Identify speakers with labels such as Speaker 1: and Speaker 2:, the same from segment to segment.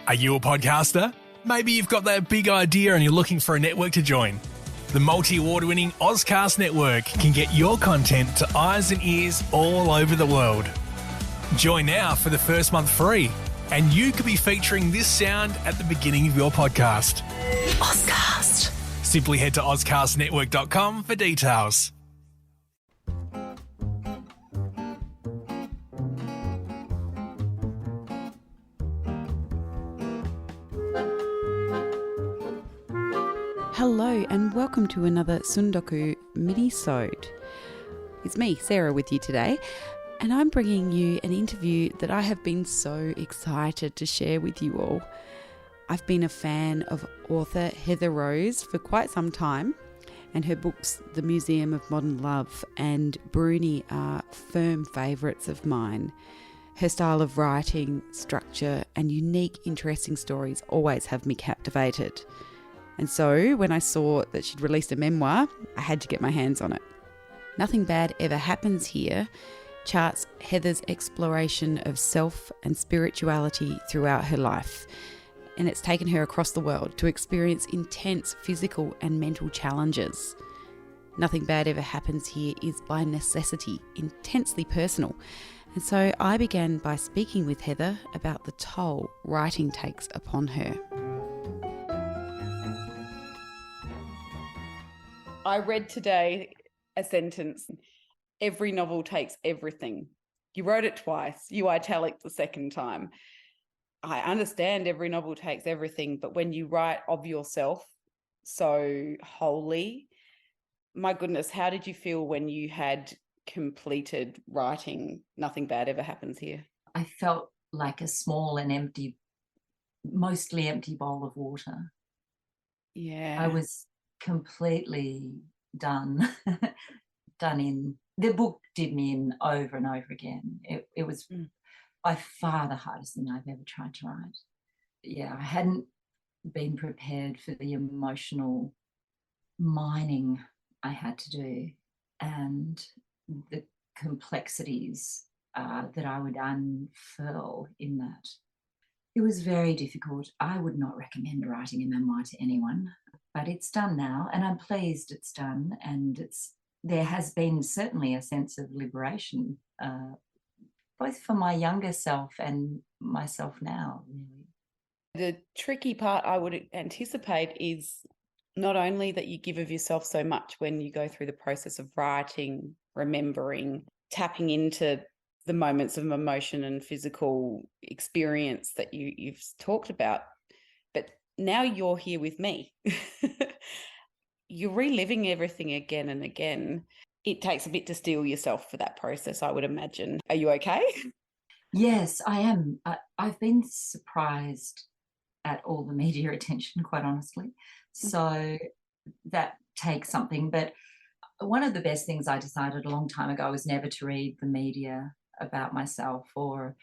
Speaker 1: Are you a podcaster? Maybe you've got that big idea and you're looking for a network to join. The multi-award-winning Ozcast Network can get your content to eyes and ears all over the world. Join now for the first month free, and you could be featuring this sound at the beginning of your podcast. Ozcast. Simply head to ozcastnetwork.com for details.
Speaker 2: Hello and welcome to another Sundoku Minisode. It's me, Sarah, with you today, and I'm bringing you an interview that I have been so excited to share with you all. I've been a fan of author Heather Rose for quite some time, and her books The Museum of Modern Love and Bruni are firm favourites of mine. Her style of writing, structure and unique, interesting stories always have me captivated. And so when I saw that she'd released a memoir, I had to get my hands on it. Nothing Bad Ever Happens Here charts Heather's exploration of self and spirituality throughout her life. And it's taken her across the world to experience intense physical and mental challenges. Nothing Bad Ever Happens Here is by necessity intensely personal. And so I began by speaking with Heather about the toll writing takes upon her. I read today a sentence, every novel takes everything. You wrote it twice, you italic the second time. I understand every novel takes everything, but when you write of yourself so wholly, my goodness, how did you feel when you had completed writing Nothing Bad Ever Happens Here?
Speaker 3: I felt like a small and empty, mostly empty bowl of water.
Speaker 2: Yeah.
Speaker 3: I was completely done in. The book did me in over and over again. It was by far the hardest thing I've ever tried to write. Yeah, I hadn't been prepared for the emotional mining I had to do and the complexities that I would unfurl in that. It was very difficult. I would not recommend writing a memoir to anyone, but it's done now, and I'm pleased it's done. And there has been certainly a sense of liberation, both for my younger self and myself now, really.
Speaker 2: The tricky part I would anticipate is not only that you give of yourself so much when you go through the process of writing, remembering, tapping into the moments of emotion and physical experience that you've talked about, but now you're here with me. You're reliving everything again and again. It takes a bit to steel yourself for that process, I would imagine. Are you okay?
Speaker 3: Yes, I am. I've been surprised at all the media attention, quite honestly. So that takes something. But one of the best things I decided a long time ago was never to read the media about myself or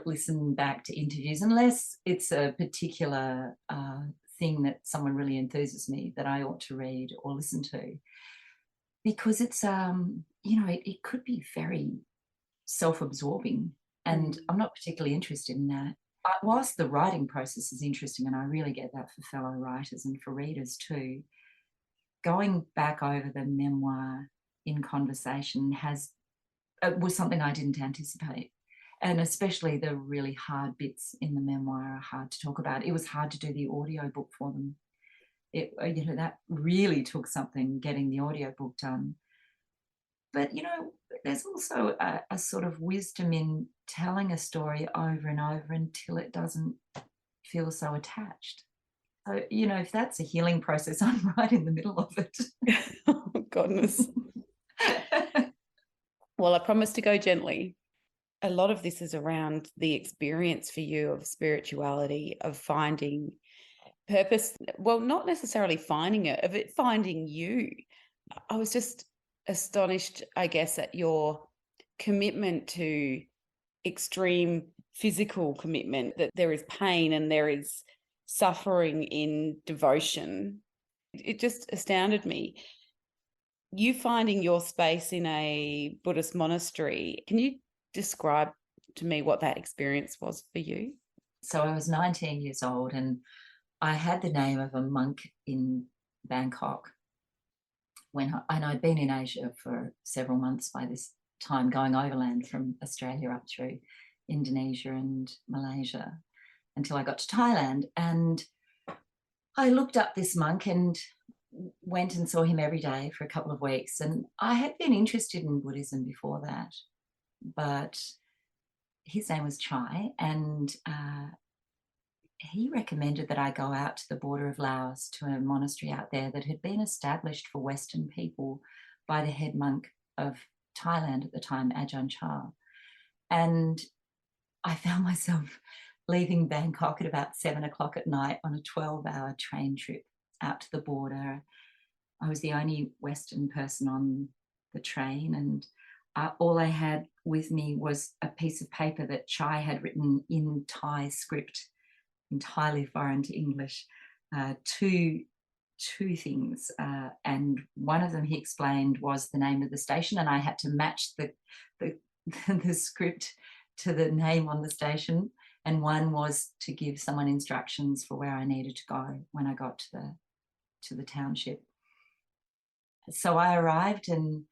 Speaker 3: listen back to interviews unless it's a particular thing that someone really enthuses me that I ought to read or listen to, because it's it could be very self-absorbing, and I'm not particularly interested in that. Whilst the writing process is interesting, and I really get that for fellow writers and for readers too, going back over the memoir in conversation was something I didn't anticipate. And especially the really hard bits in the memoir are hard to talk about. It was hard to do the audio book for them. That really took something, getting the audio book done. But, there's also a sort of wisdom in telling a story over and over until it doesn't feel so attached. So, if that's a healing process, I'm right in the middle of it.
Speaker 2: Oh, goodness. Well, I promise to go gently. A lot of this is around the experience for you of spirituality, of finding purpose. Well, not necessarily finding it, of it finding you. I was just astonished, I guess, at your commitment to extreme physical commitment, that there is pain and there is suffering in devotion. It just astounded me. You finding your space in a Buddhist monastery, can you describe to me what that experience was for you?
Speaker 3: So I was 19 years old, and I had the name of a monk in Bangkok and I'd been in Asia for several months by this time, going overland from Australia up through Indonesia and Malaysia until I got to Thailand. And I looked up this monk and went and saw him every day for a couple of weeks. And I had been interested in Buddhism before that, but his name was Chai, and he recommended that I go out to the border of Laos to a monastery out there that had been established for Western people by the head monk of Thailand at the time, Ajahn Chah. And I found myself leaving Bangkok at about 7 o'clock at night on a 12-hour train trip out to the border. I was the only Western person on the train, and all I had with me was a piece of paper that Chai had written in Thai script, entirely foreign to English, two things. And one of them, he explained, was the name of the station, and I had to match the script to the name on the station. And one was to give someone instructions for where I needed to go when I got to the township. So I arrived, and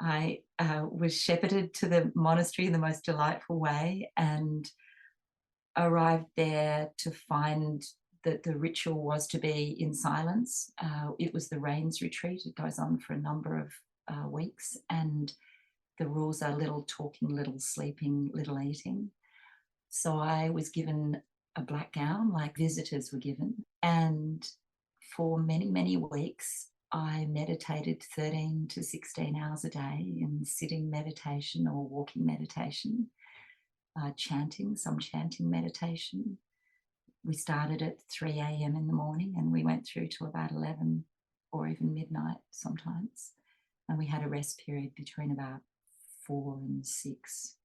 Speaker 3: I was shepherded to the monastery in the most delightful way, and arrived there to find that the ritual was to be in silence. It was the rains retreat. It goes on for a number of weeks, and the rules are little talking, little sleeping, little eating. So I was given a black gown like visitors were given, and for many, many weeks I meditated 13 to 16 hours a day in sitting meditation or walking meditation, some chanting meditation. We started at 3 a.m. in the morning and we went through to about 11 or even midnight sometimes. And we had a rest period between about 4 and 6.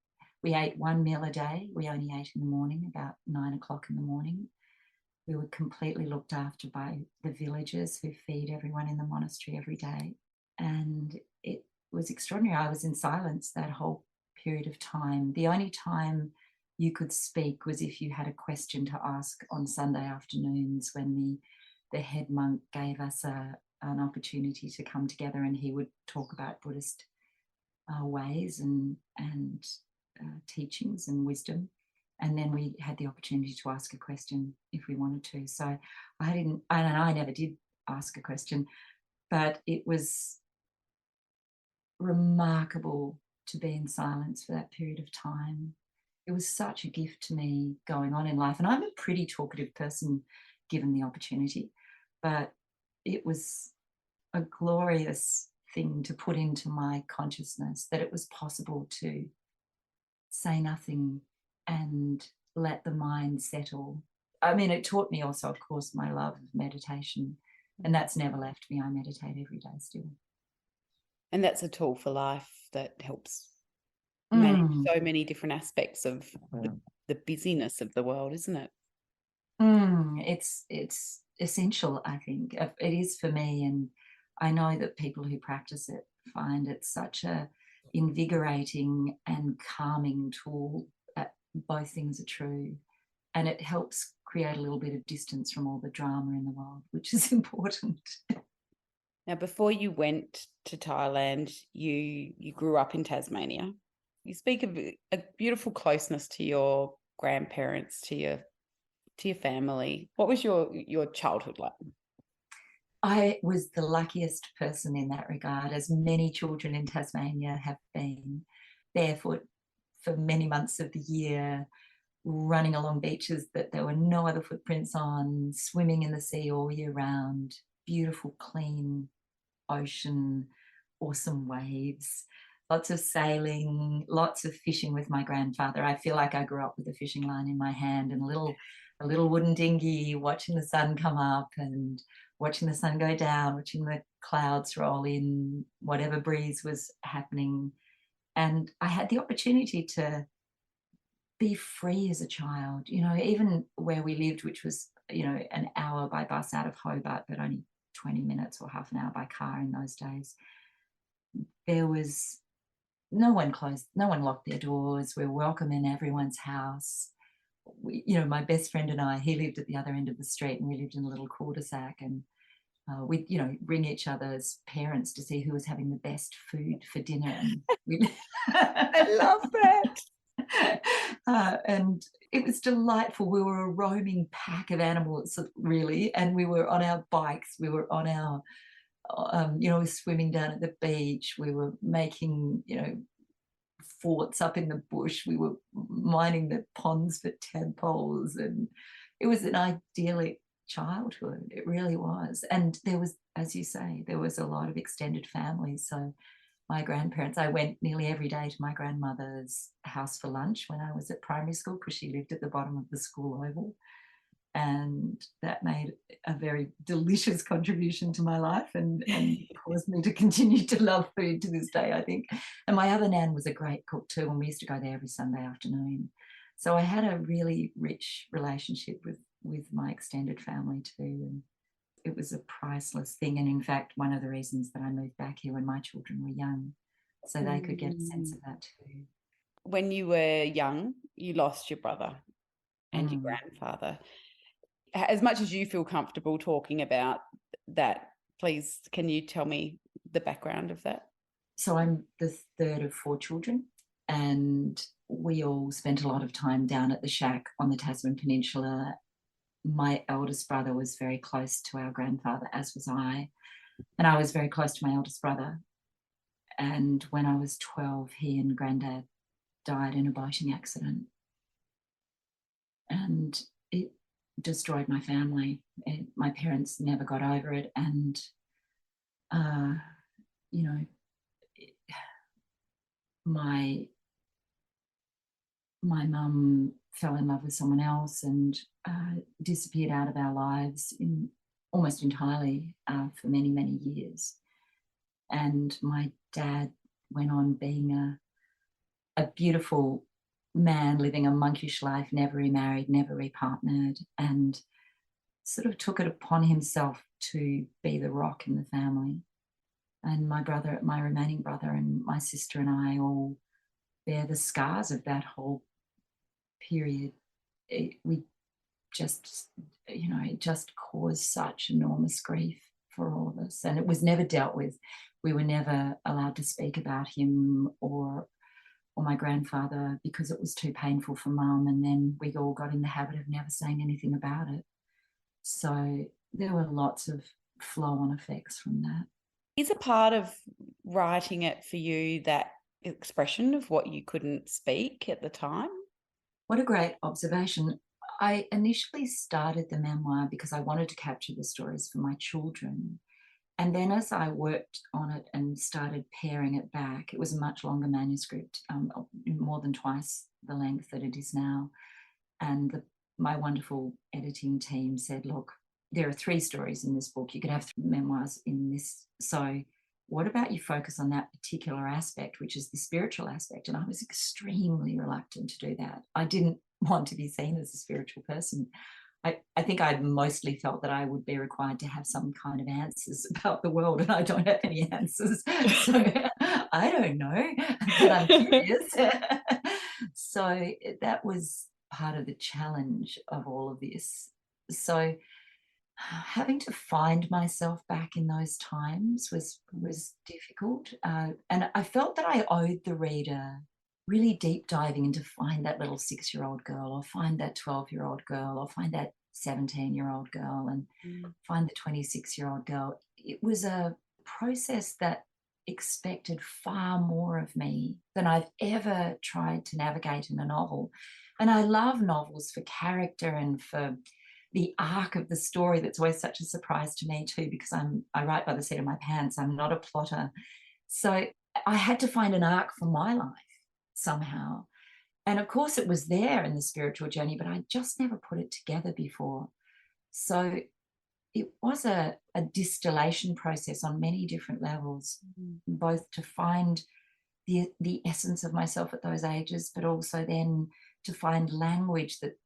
Speaker 3: We ate one meal a day. We only ate in the morning, about 9 o'clock in the morning. We were completely looked after by the villagers who feed everyone in the monastery every day. And it was extraordinary. I was in silence that whole period of time. The only time you could speak was if you had a question to ask on Sunday afternoons, when the head monk gave us an opportunity to come together, and he would talk about Buddhist ways and teachings and wisdom. And then we had the opportunity to ask a question if we wanted to. So I never did ask a question, but it was remarkable to be in silence for that period of time. It was such a gift to me going on in life. And I'm a pretty talkative person given the opportunity, but it was a glorious thing to put into my consciousness, that it was possible to say nothing and let the mind settle. I mean, it taught me also, of course, my love of meditation, and that's never left me. I meditate every day still.
Speaker 2: And that's a tool for life that helps manage so many different aspects of the busyness of the world, isn't it?
Speaker 3: It's essential, I think. It is for me, and I know that people who practice it find it such a invigorating and calming tool. Both things are true, and it helps create a little bit of distance from all the drama in the world, which is important.
Speaker 2: Now, before you went to Thailand, you grew up in Tasmania. You speak of a beautiful closeness to your grandparents, to your family. What was your childhood like?
Speaker 3: I was the luckiest person in that regard, as many children in Tasmania have been, barefoot for many months of the year, running along beaches that there were no other footprints on, swimming in the sea all year round, beautiful, clean ocean, awesome waves, lots of sailing, lots of fishing with my grandfather. I feel like I grew up with a fishing line in my hand and a little wooden dinghy, watching the sun come up and watching the sun go down, watching the clouds roll in, whatever breeze was happening. And I had the opportunity to be free as a child, even where we lived, which was, an hour by bus out of Hobart, but only 20 minutes or half an hour by car in those days. There was no one locked their doors. We're welcome in everyone's house. my best friend and I, he lived at the other end of the street and we lived in a little cul-de-sac, and we'd, ring each other's parents to see who was having the best food for dinner. And
Speaker 2: I love that.
Speaker 3: and it was delightful. We were a roaming pack of animals, really, and we were on our bikes. We were on our, swimming down at the beach. We were making, forts up in the bush. We were mining the ponds for tadpoles, and it was an idyllic childhood. It really was. And there was, as you say, there was a lot of extended family. So my grandparents, I went nearly every day to my grandmother's house for lunch when I was at primary school, because she lived at the bottom of the school oval. And that made a very delicious contribution to my life, and caused me to continue to love food to this day, I think. And my other nan was a great cook too, and we used to go there every Sunday afternoon. So I had a really rich relationship with my extended family too, and it was a priceless thing. And in fact, one of the reasons that I moved back here when my children were young, so they could get a sense of that too.
Speaker 2: When you were young, you lost your brother and your
Speaker 3: Mm.
Speaker 2: grandfather. As much as you feel comfortable talking about that, please, can you tell me the background of that?
Speaker 3: So I'm the third of 4 children, and we all spent a lot of time down at the shack on the Tasman Peninsula. My eldest brother was very close to our grandfather, as was I, and I was very close to my eldest brother. And when I was 12, he and Granddad died in a boating accident, and it destroyed my family. My parents never got over it, and my mum fell in love with someone else and disappeared out of our lives almost entirely for many, many years. And my dad went on being a beautiful man, living a monkish life, never remarried, never repartnered, and sort of took it upon himself to be the rock in the family. And my remaining brother, and my sister and I all bear the scars of that whole period. It just caused such enormous grief for all of us, and it was never dealt with. We were never allowed to speak about him or my grandfather because it was too painful for Mum, and then we all got in the habit of never saying anything about it. So there were lots of flow-on effects from that.
Speaker 2: Is a part of writing it for you that expression of what you couldn't speak at the time?
Speaker 3: What a great observation. I initially started the memoir because I wanted to capture the stories for my children. And then as I worked on it and started paring it back, it was a much longer manuscript, more than twice the length that it is now. And my wonderful editing team said, look, there are 3 stories in this book. You could have 3 memoirs in this. So what about you focus on that particular aspect, which is the spiritual aspect? And I was extremely reluctant to do that. I didn't want to be seen as a spiritual person. I think I mostly felt that I would be required to have some kind of answers about the world, and I don't have any answers. So I don't know, but I'm curious. So that was part of the challenge of all of this. So having to find myself back in those times was difficult. And I felt that I owed the reader really deep diving into find that little 6-year-old girl, or find that 12-year-old girl, or find that 17-year-old girl, and find the 26-year-old girl. It was a process that expected far more of me than I've ever tried to navigate in a novel. And I love novels for character and for the arc of the story. That's always such a surprise to me too, because I write by the seat of my pants. I'm not a plotter. So I had to find an arc for my life somehow. And of course it was there in the spiritual journey, but I just never put it together before. So it was a distillation process on many different levels, both to find the essence of myself at those ages, but also then to find language that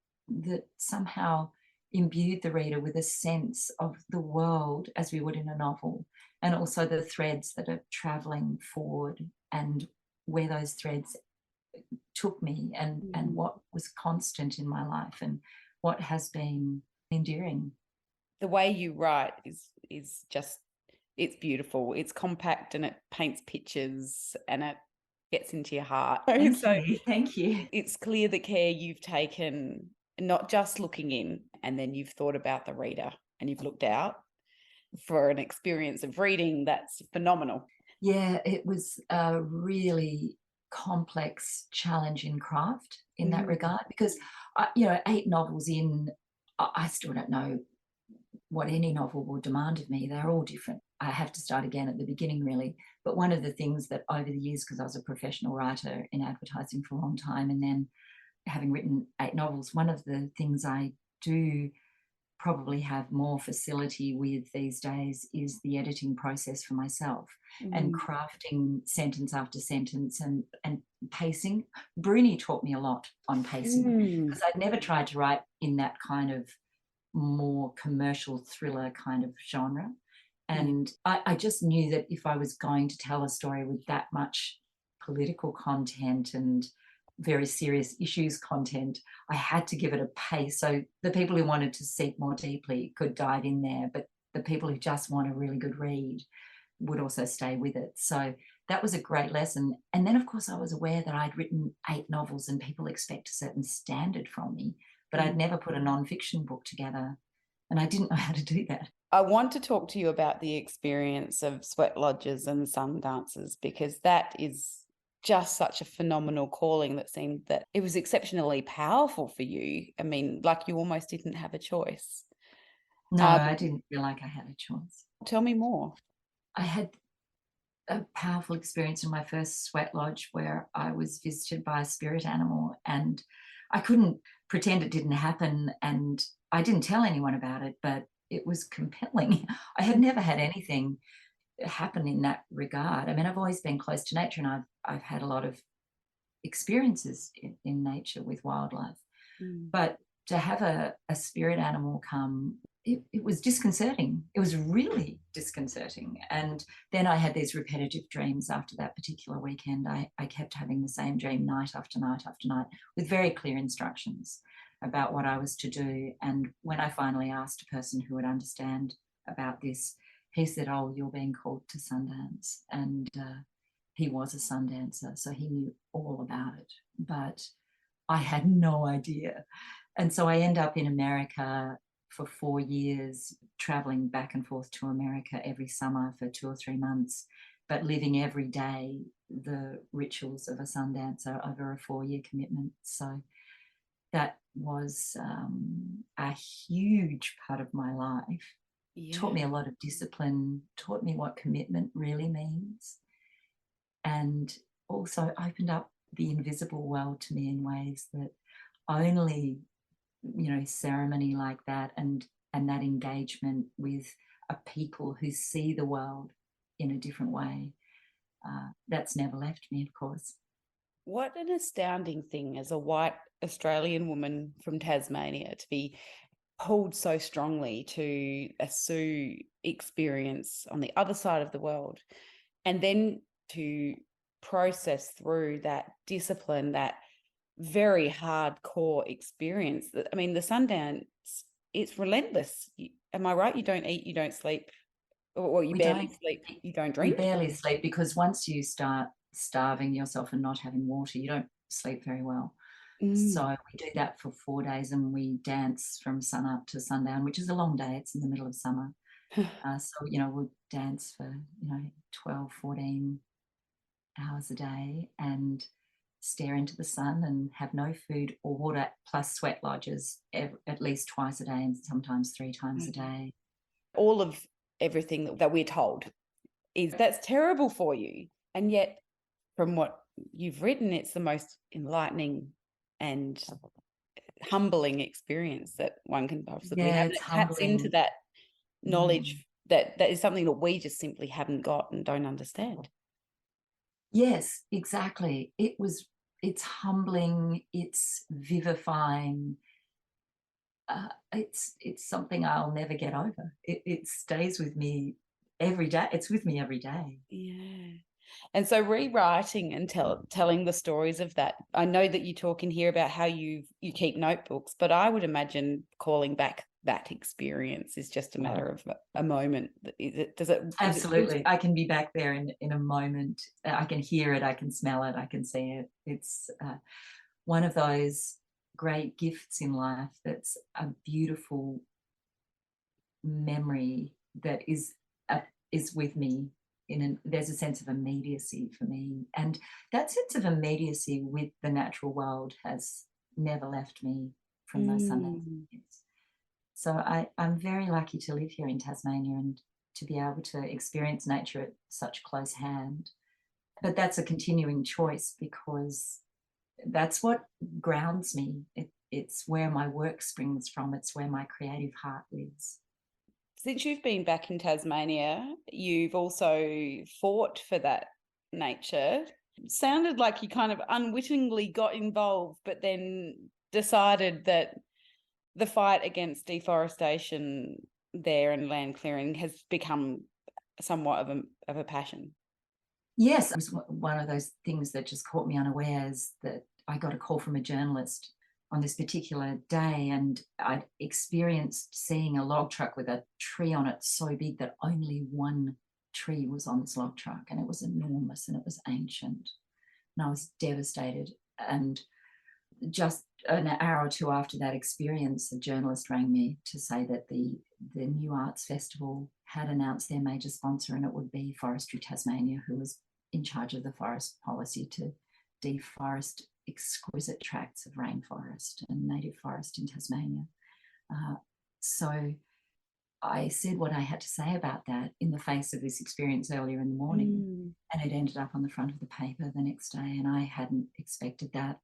Speaker 3: somehow imbued the reader with a sense of the world as we would in a novel, and also the threads that are traveling forward and where those threads took me and what was constant in my life and what has been endearing.
Speaker 2: The way you write is just, it's beautiful. It's compact and it paints pictures and it gets into your heart.
Speaker 3: Thank you.
Speaker 2: It's clear the care you've taken, not just looking in, and then you've thought about the reader and you've looked out for an experience of reading that's phenomenal.
Speaker 3: Yeah, it was a really complex challenge in craft in that regard, because, 8 novels in, I still don't know what any novel will demand of me. They're all different. I have to start again at the beginning, really. But one of the things that over the years, because I was a professional writer in advertising for a long time, and then having written 8 novels, one of the things I do probably have more facility with these days is the editing process for myself and crafting sentence after sentence and pacing. Bruni taught me a lot on pacing because I'd never tried to write in that kind of more commercial thriller kind of genre. And I just knew that if I was going to tell a story with that much political content and very serious issues content, I had to give it a pace so the people who wanted to seek more deeply could dive in there, but the people who just want a really good read would also stay with it. So that was a great lesson. And then, of course, I was aware that I'd written 8 novels and people expect a certain standard from me, but I'd never put a non-fiction book together, and I didn't know how to do that.
Speaker 2: I want to talk to you about the experience of sweat lodges and sun dances, because that is just such a phenomenal calling that seemed that it was exceptionally powerful for you. I mean, like you almost didn't have a choice.
Speaker 3: No, I didn't feel like I had a choice.
Speaker 2: Tell me more.
Speaker 3: I had a powerful experience in my first sweat lodge where I was visited by a spirit animal, and I couldn't pretend it didn't happen, and I didn't tell anyone about it, but it was compelling. I had never had anything happen in that regard. I mean, I've always been close to nature, and I've had a lot of experiences in nature with wildlife. But to have a spirit animal come, it was disconcerting. It was really disconcerting. And then I had these repetitive dreams after that particular weekend. I kept having the same dream night after night after night with very clear instructions about what I was to do. And when I finally asked a person who would understand about this, he said, "Oh, you're being called to Sundance." And he was a Sundancer, so he knew all about it. But I had no idea. And so I end up in America for 4 years, traveling back and forth to America every summer for 2 or 3 months, but living every day the rituals of a Sundancer over a 4-year commitment. So that was a huge part of my life. Taught me a lot of discipline, taught me what commitment really means, and also opened up the invisible world to me in ways that only, ceremony like that and that engagement with a people who see the world in a different way, that's never left me, of course.
Speaker 2: What an astounding thing as a white Australian woman from Tasmania to be pulled so strongly to a Sioux experience on the other side of the world, and then to process through that discipline, that very hardcore experience. I mean, the Sundance, it's relentless. Am I right? You don't eat, you don't sleep, or you barely sleep, you don't drink?
Speaker 3: We barely sleep, because once you start starving yourself and not having water, you don't sleep very well. So we do that for 4 days, and we dance from sun up to sundown, which is a long day. It's in the middle of summer. So, we'll dance for, 12, 14 hours a day and stare into the sun and have no food or water, plus sweat lodges at least twice a day and sometimes 3 times a day.
Speaker 2: All of everything that we're told is that's terrible for you. And yet, from what you've written, it's the most enlightening and humbling experience that one can possibly have. And it taps into that knowledge that is something that we just simply haven't got and don't understand.
Speaker 3: Yes, exactly. It's humbling, it's vivifying. It's something I'll never get over. It stays with me every day. It's with me every day.
Speaker 2: Yeah. And so rewriting and telling the stories of that, I know that you talk in here about how you keep notebooks, but I would imagine calling back that experience is just a matter of a moment.
Speaker 3: Absolutely. I can be back there in a moment. I can hear it, I can smell it, I can see it. It's one of those great gifts in life that's a beautiful memory that is with me. There's a sense of immediacy for me, and that sense of immediacy with the natural world has never left me from those Sundays. So I'm very lucky to live here in Tasmania and to be able to experience nature at such close hand. But that's a continuing choice because that's what grounds me. It's where my work springs from. It's where my creative heart lives.
Speaker 2: Since you've been back in Tasmania, you've also fought for that nature. It sounded like you kind of unwittingly got involved, but then decided that the fight against deforestation there and land clearing has become somewhat of a passion.
Speaker 3: Yes, it was one of those things that just caught me unawares, that I got a call from a journalist on this particular day, and I'd experienced seeing a log truck with a tree on it so big that only one tree was on this log truck, and it was enormous and it was ancient. And I was devastated. And just an hour or two after that experience, the journalist rang me to say that the New Arts Festival had announced their major sponsor, and it would be Forestry Tasmania, who was in charge of the forest policy to deforest exquisite tracts of rainforest and native forest in Tasmania. So I said what I had to say about that in the face of this experience earlier in the morning, and it ended up on the front of the paper the next day, and I hadn't expected that.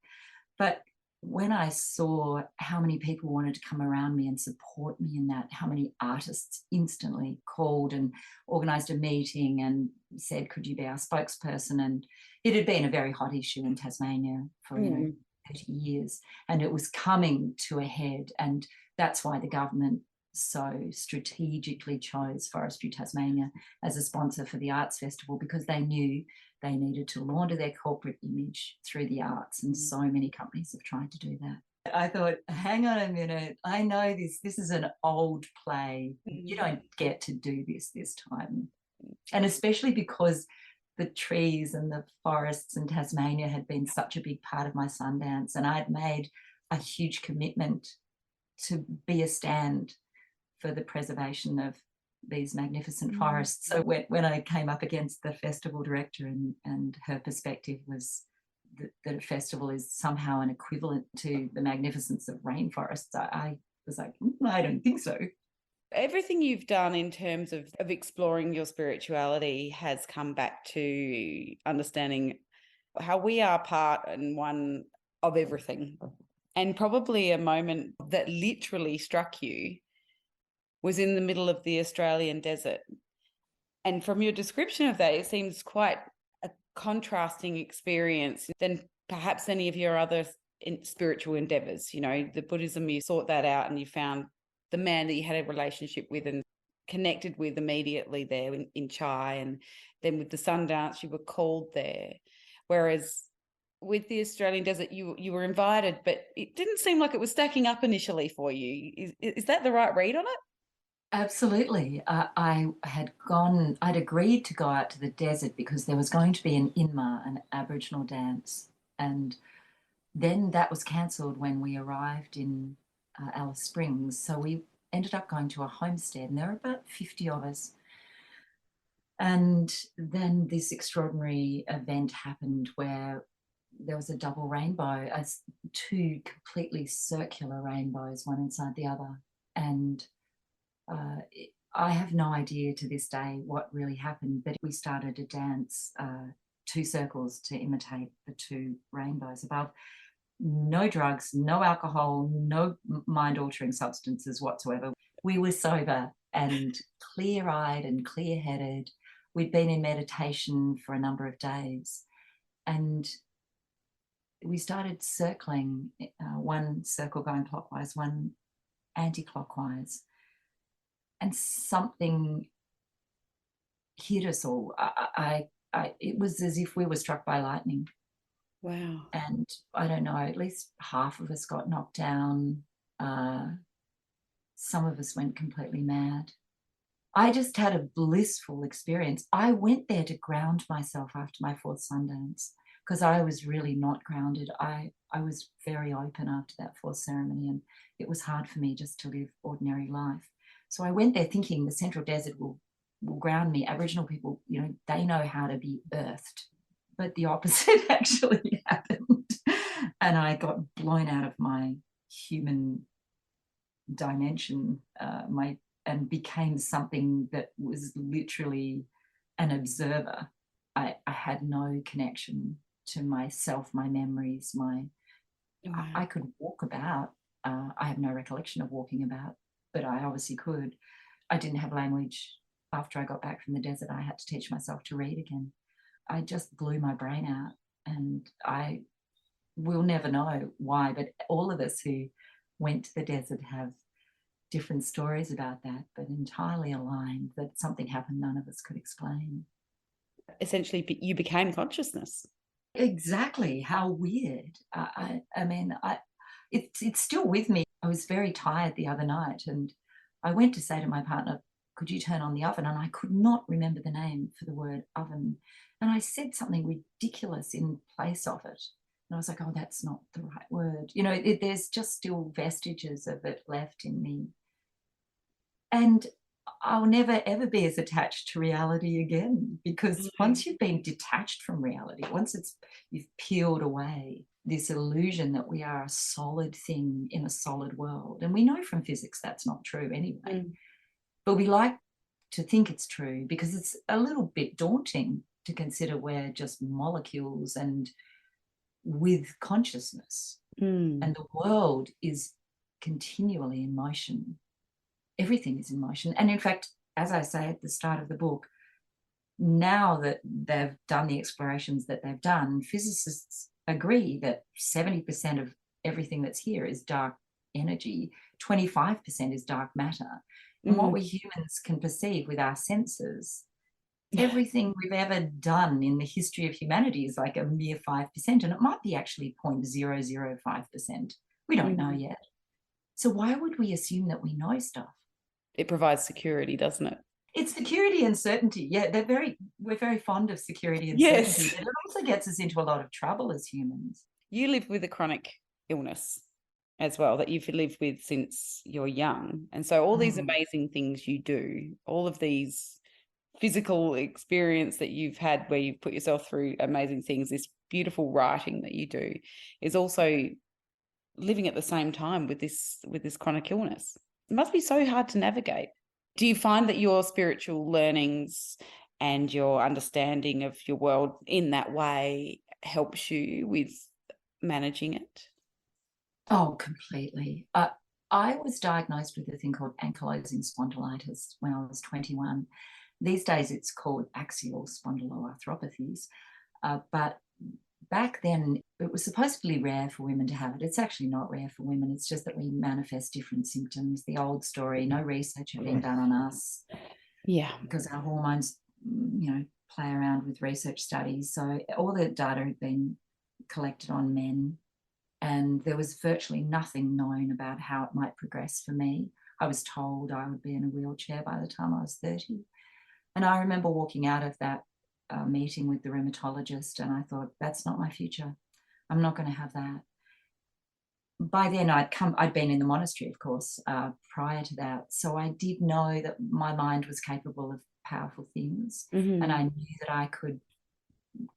Speaker 3: But when I saw how many people wanted to come around me and support me in that, how many artists instantly called and organised a meeting and said, could you be our spokesperson? And it had been a very hot issue in Tasmania for 30 years, and it was coming to a head. And that's why the government so strategically chose Forestry Tasmania as a sponsor for the Arts Festival, because they knew they needed to launder their corporate image through the arts, and so many companies have tried to do that. I thought, hang on a minute, I know this is an old play. You don't get to do this time. And especially because the trees and the forests in Tasmania had been such a big part of my Sundance, and I'd made a huge commitment to be a stand for the preservation of these magnificent forests. So when I came up against the festival director, and her perspective was that a festival is somehow an equivalent to the magnificence of rainforests, I was like, I don't think so.
Speaker 2: Everything you've done in terms of exploring your spirituality has come back to understanding how we are part and one of everything. And probably a moment that literally struck you was in the middle of the Australian desert. And from your description of that, it seems quite a contrasting experience than perhaps any of your other spiritual endeavors. You know, the Buddhism, you sought that out and you found the man that you had a relationship with and connected with immediately there in Chai. And then with the Sundance, you were called there. Whereas with the Australian desert, you were invited, but it didn't seem like it was stacking up initially for you. Is that the right read on it?
Speaker 3: Absolutely. I'd agreed to go out to the desert because there was going to be an Inma, an Aboriginal dance. And then that was cancelled when we arrived in Alice Springs. So we ended up going to a homestead, and there were about 50 of us. And then this extraordinary event happened where there was a double rainbow, two completely circular rainbows, one inside the other. And I have no idea to this day what really happened, but we started to dance two circles to imitate the two rainbows above. No drugs, no alcohol, no mind-altering substances whatsoever. We were sober and clear-eyed and clear-headed. We'd been in meditation for a number of days, and we started circling, one circle going clockwise, one anti-clockwise. And something hit us all. I it was as if we were struck by lightning.
Speaker 2: Wow.
Speaker 3: And I don't know, at least half of us got knocked down. Some of us went completely mad. I just had a blissful experience. I went there to ground myself after my fourth Sundance because I was really not grounded. I was very open after that fourth ceremony, and it was hard for me just to live ordinary life. So I went there thinking the Central Desert will ground me. Aboriginal people, they know how to be earthed. But the opposite actually happened. And I got blown out of my human dimension, and became something that was literally an observer. I had no connection to myself, my memories, I could walk about. I have no recollection of walking about, but I obviously could. I didn't have language. After I got back from the desert, I had to teach myself to read again. I just blew my brain out, and I will never know why, but all of us who went to the desert have different stories about that, but entirely aligned, that something happened none of us could explain.
Speaker 2: Essentially, you became consciousness.
Speaker 3: Exactly. How weird. It's still with me. I was very tired the other night, and I went to say to my partner, could you turn on the oven? And I could not remember the name for the word oven. And I said something ridiculous in place of it. And I was like, oh, that's not the right word. There's just still vestiges of it left in me. And I'll never, ever be as attached to reality again, because once you've been detached from reality, once you've peeled away this illusion that we are a solid thing in a solid world. And we know from physics that's not true anyway. But we like to think it's true because it's a little bit daunting to consider we're just molecules and with consciousness. And the world is continually in motion. Everything is in motion. And in fact, as I say at the start of the book, now that they've done the explorations that they've done, physicists agree that 70% of everything that's here is dark energy, 25% is dark matter. And what we humans can perceive with our senses, everything we've ever done in the history of humanity is like a mere 5%, and it might be actually 0.005%. We don't know yet. So why would we assume that we know stuff?
Speaker 2: It provides security, doesn't it?
Speaker 3: It's security and certainty. Yeah, we're very fond of security and certainty, but it also gets us into a lot of trouble as humans.
Speaker 2: You live with a chronic illness as well that you've lived with since you're young. And so all these amazing things you do, all of these physical experience that you've had where you've put yourself through amazing things, this beautiful writing that you do, is also living at the same time with this chronic illness. It must be so hard to navigate. Do you find that your spiritual learnings and your understanding of your world in that way helps you with managing it?
Speaker 3: Oh, completely. I was diagnosed with a thing called ankylosing spondylitis when I was 21. These days it's called axial spondyloarthropathies. But back then it was supposedly rare for women to have it. It's actually not rare for women. It's just that we manifest different symptoms. The old story, no research had been done on us.
Speaker 2: Yeah.
Speaker 3: Because our hormones, play around with research studies. So all the data had been collected on men, and there was virtually nothing known about how it might progress for me. I was told I would be in a wheelchair by the time I was 30. And I remember walking out of that meeting with the rheumatologist, and I thought, that's not my future. I'm not going to have that. By then I'd been in the monastery, of course, prior to that. So I did know that my mind was capable of powerful things. And I knew that I could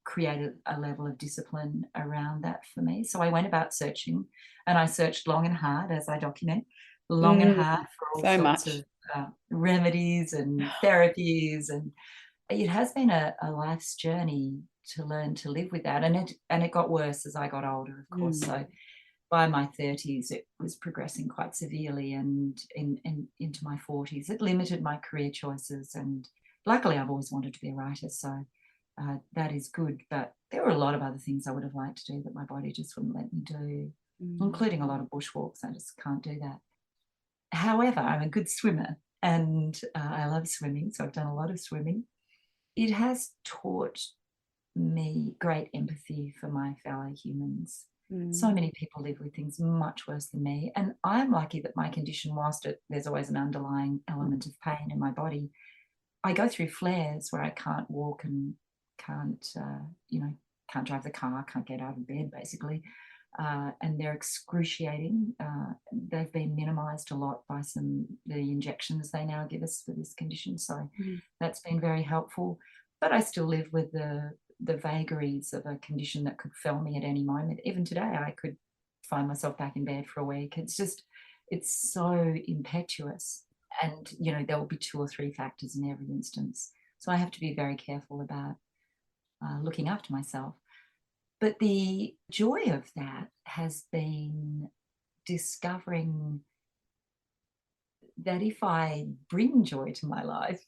Speaker 3: create a level of discipline around that for me. So I went about searching, and I searched long and hard, as I document, long and hard for all sorts of remedies and therapies. And it has been a life's journey to learn to live with that. And it got worse as I got older, of course. So by my 30s, it was progressing quite severely, and into my 40s, it limited my career choices. And luckily, I've always wanted to be a writer, so that is good. But there were a lot of other things I would have liked to do that my body just wouldn't let me do, including a lot of bushwalks. I just can't do that. However, I'm a good swimmer, and I love swimming, so I've done a lot of swimming. It has taught me great empathy for my fellow humans. So many people live with things much worse than me. And I'm lucky that my condition, whilst there's always an underlying element of pain in my body, I go through flares where I can't walk and can't drive the car, can't get out of bed, basically. And they're excruciating. They've been minimised a lot by the injections they now give us for this condition. So that's been very helpful. But I still live with the vagaries of a condition that could fell me at any moment. Even today, I could find myself back in bed for a week. It's so impetuous. And, there will be 2 or 3 factors in every instance. So I have to be very careful about looking after myself. But the joy of that has been discovering that if I bring joy to my life,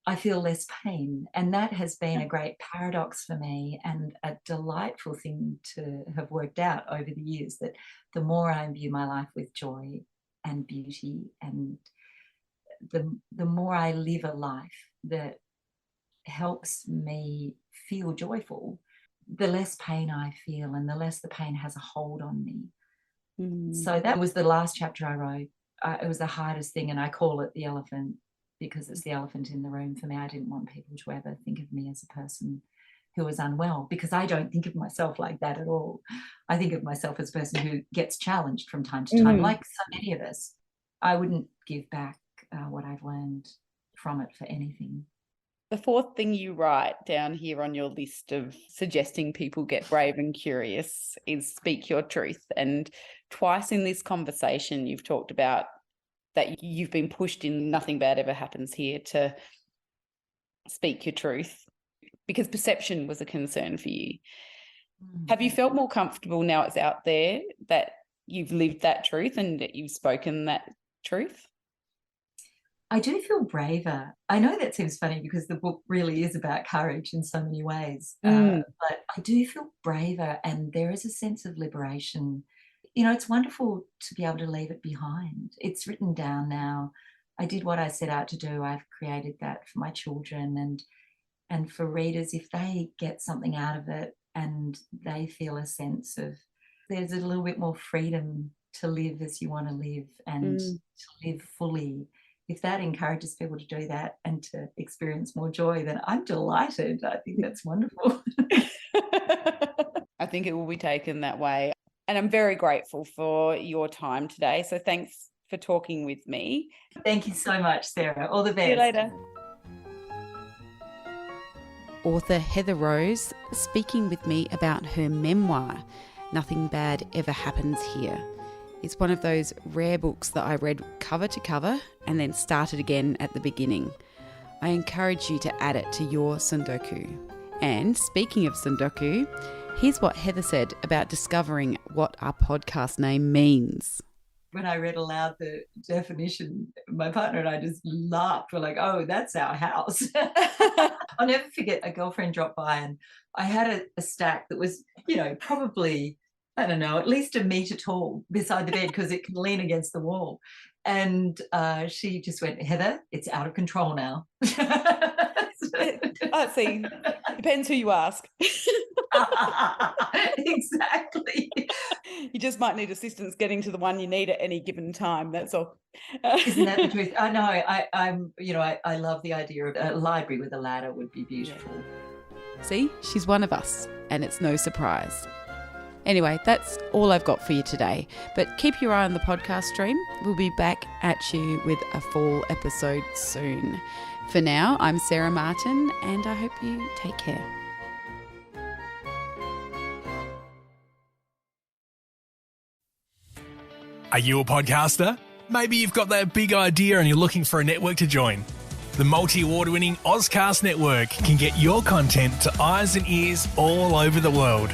Speaker 3: I feel less pain. And that has been a great paradox for me and a delightful thing to have worked out over the years, that the more I imbue my life with joy and beauty, and the more I live a life that helps me feel joyful, the less pain I feel and the less the pain has a hold on me. So that was the last chapter I wrote. It was the hardest thing, and I call it the elephant because it's the elephant in the room for me. I didn't want people to ever think of me as a person who was unwell, because I don't think of myself like that at all. I think of myself as a person who gets challenged from time to time, like so many of us. I wouldn't give back what I've learned from it for anything.
Speaker 2: The 4th thing you write down here on your list of suggesting people get brave and curious is speak your truth. And twice in this conversation, you've talked about that you've been pushed in Nothing Bad Ever Happens Here to speak your truth because perception was a concern for you. Have you felt more comfortable now it's out there that you've lived that truth and that you've spoken that truth?
Speaker 3: I do feel braver. I know that seems funny because the book really is about courage in so many ways, but I do feel braver, and there is a sense of liberation. It's wonderful to be able to leave it behind. It's written down now. I did what I set out to do. I've created that for my children and for readers. If they get something out of it and they feel a sense of there's a little bit more freedom to live as you want to live and to live fully, if that encourages people to do that and to experience more joy, then I'm delighted. I think that's wonderful.
Speaker 2: I think it will be taken that way. And I'm very grateful for your time today. So thanks for talking with me.
Speaker 3: Thank you so much, Sarah. All the best.
Speaker 2: See you later. Author Heather Rose speaking with me about her memoir, Nothing Bad Ever Happens Here. It's one of those rare books that I read cover to cover and then started again at the beginning. I encourage you to add it to your Sundoku. And speaking of Sundoku, here's what Heather said about discovering what our podcast name means.
Speaker 3: When I read aloud the definition, my partner and I just laughed. We're like, oh, that's our house. I'll never forget, a girlfriend dropped by and I had a stack that was, probably, I don't know, at least 1 metre tall beside the bed because it can lean against the wall. And she just went, Heather, it's out of control now.
Speaker 2: I see. Depends who you ask.
Speaker 3: Exactly.
Speaker 2: You just might need assistance getting to the one you need at any given time. That's all.
Speaker 3: Isn't that the truth? I know. I love the idea of a library with a ladder would be beautiful.
Speaker 2: Yeah. See, she's one of us, and it's no surprise. Anyway, that's all I've got for you today. But keep your eye on the podcast stream. We'll be back at you with a fall episode soon. For now, I'm Sarah Martin, and I hope you take care.
Speaker 1: Are you a podcaster? Maybe you've got that big idea and you're looking for a network to join. The multi-award-winning Ozcast Network can get your content to eyes and ears all over the world.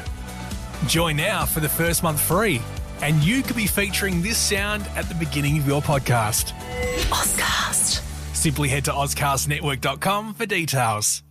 Speaker 1: Join now for the first month free, and you could be featuring this sound at the beginning of your podcast.
Speaker 4: Ozcast.
Speaker 1: Simply head to ozcastnetwork.com for details.